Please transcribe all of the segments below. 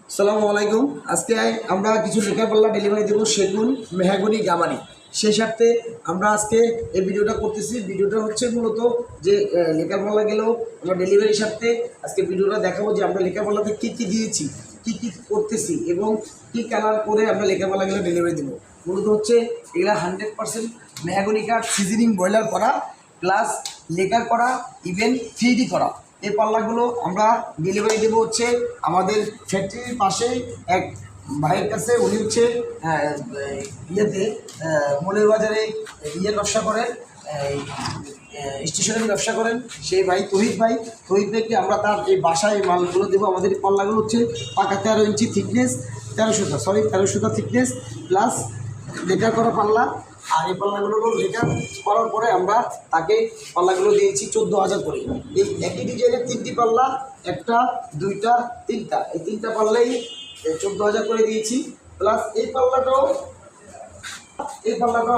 আসসালামু আলাইকুম। আজকে আমরা কিছু লেখাপড়া ডেলিভারি দেবো সেগুন, মেহাগনি, গামারি। সেই সাথে আমরা আজকে এই ভিডিওটা করতেছি। ভিডিওটা হচ্ছে মূলত যে লেখাপড়া গেলেও আমরা ডেলিভারির সাথে আজকে ভিডিওটা দেখাবো যে আমরা লেখাপড়াতে কী কী দিয়েছি, কী কী করতেছি এবং কী কালার করে আমরা লেখাপড়া গেলে ডেলিভারি দেবো। মূলত হচ্ছে এগুলা 100% মেহাগনি কাঠ সিজনিং বয়লার করা, প্লাস লেকার করা, ইভেন 3D করা। এই পাল্লাগুলো আমরা ডেলিভারি দেবো হচ্ছে আমাদের ফ্যাক্টরির পাশে এক ভাইয়ের কাছে। উনি হচ্ছে ইয়েতে মনের বাজারে ব্যবসা করেন, স্টেশনারি ব্যবসা করেন। সেই ভাই তহিদ ভাইকে আমরা তার এই বাসায় মালগুলো দেবো। আমাদের এই পাল্লাগুলো হচ্ছে পাকা 13 ইঞ্চি থিকনেস, 13 সুতা থিকনেস, প্লাস লেকার করা পাল্লা। আর এই পাল্লাগুলো লেকার করার পরে আমরা তাকে পাল্লাগুলো দিয়েছি 14,000 করে। এই একই ডিজাইনের 3টি পাল্লা, 1টা 2টা 3টা, এই 3টা পাল্লাই 14,000 করে দিয়েছি। প্লাস এই পাল্লাটাও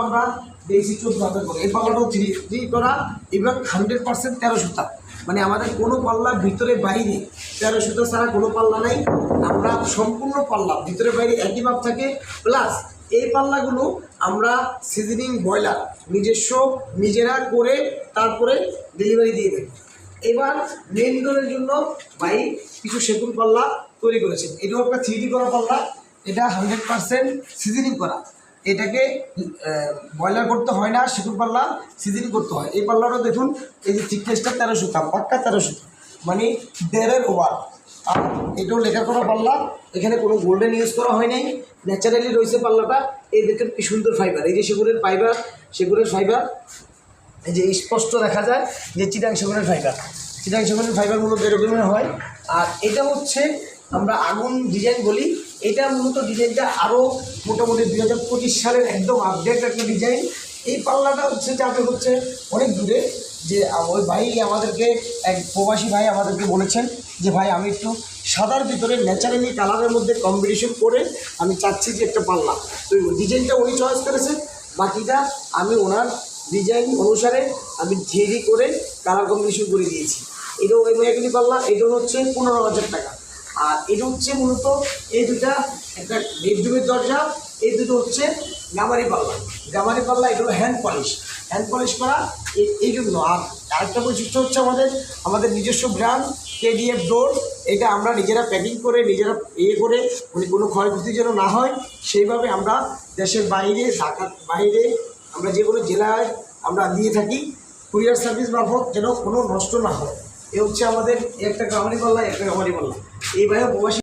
আমরা দিয়েছি 14,000 করে। এই পাল্লাটাও 3D করা এবং 100% 13 সুতা। মানে আমাদের কোনো পাল্লা ভিতরে বাইরে 13 সুতা ছাড়া কোনো পাল্লা নাই। আমরা সম্পূর্ণ পাল্লা ভিতরে বাইরে একই মাপ থাকে। প্লাস এই পাল্লাগুলো আমরা সিজনিং বয়লার নিজেরা করে তারপরে ডেলিভারি দিয়ে দেব। এবার মেন ডোরের জন্য ভাই কিছু সেগুন পাল্লা তৈরি করেছেন। এটাও একটা 3D করা পাল্লা। এটা 100% সিজনিং করা। এটাকে বয়লার করতে হয় না, সেগুন পাল্লা সিজনিং করতে হয়। এই পাল্লাটা দেখুন, এই যে থিকনেসটা 13 সুতা, পাক্কা 13 সুতা, মানে 1.5 ওভার। আর এটাও লেখা করা পাল্লা, এখানে কোনো গোল্ডেন ইউজ করা হয় নাই, ন্যাচারালি রয়েছে পাল্লাটা। এই দেখেন কি সুন্দর ফাইবার, এই যে সেগুনের ফাইবার, এই যে স্পষ্ট দেখা যায় যে চিটাং সেগুনের ফাইবার মূলত এরকমের হয়। আর এটা হচ্ছে আমরা আগুন ডিজাইন বলি। এটা মূলত ডিজাইনটা আরও মোটামুটি 2025 সালের একদম আপডেট একটা ডিজাইন। এই পাল্লাটা হচ্ছে যাতে হচ্ছে অনেক দূরে, যে ওই ভাই আমাদেরকে, এক প্রবাসী ভাই আমাদেরকে বলেছেন যে ভাই আমি একটু সাদার ভিতরে ন্যাচারালি কালারের মধ্যে কম্বিনেশন করে আমি চাচ্ছি যে একটা পাল্লা। তো ডিজাইনটা উনি চয়েস করেছেন, বাকিটা আমি ওনার ডিজাইন অনুসারে আমি 3D করে কালার কম্বিনেশন করে দিয়েছি। এটাও ওই মেয়াগুলি পাল্লা, এটাও হচ্ছে 15,000 টাকা। আর এটা হচ্ছে মূলত এই দুটা, একটা বেডরুমের দরজা, এই দুটো হচ্ছে গামারি পাল্লা। এটা হলো হ্যান্ড পলিশ করা এই জন্য। আর আরেকটা বৈশিষ্ট্য হচ্ছে আমাদের নিজস্ব ব্র্যান্ড KDF ডোর। এটা আমরা নিজেরা প্যাকিং করে নিজেরা করে কোনো ক্ষয়ক্ষতি যেন না হয় সেইভাবে আমরা দেশের বাইরে, ঢাকার বাইরে, আমরা যে কোনো জেলায় আমরা দিয়ে থাকি কুরিয়ার সার্ভিস মারফত, যেন কোনো নষ্ট না হয়। এ হচ্ছে আমাদের একটা গামারি পাল্লা। এই ভাইও প্রবাসী।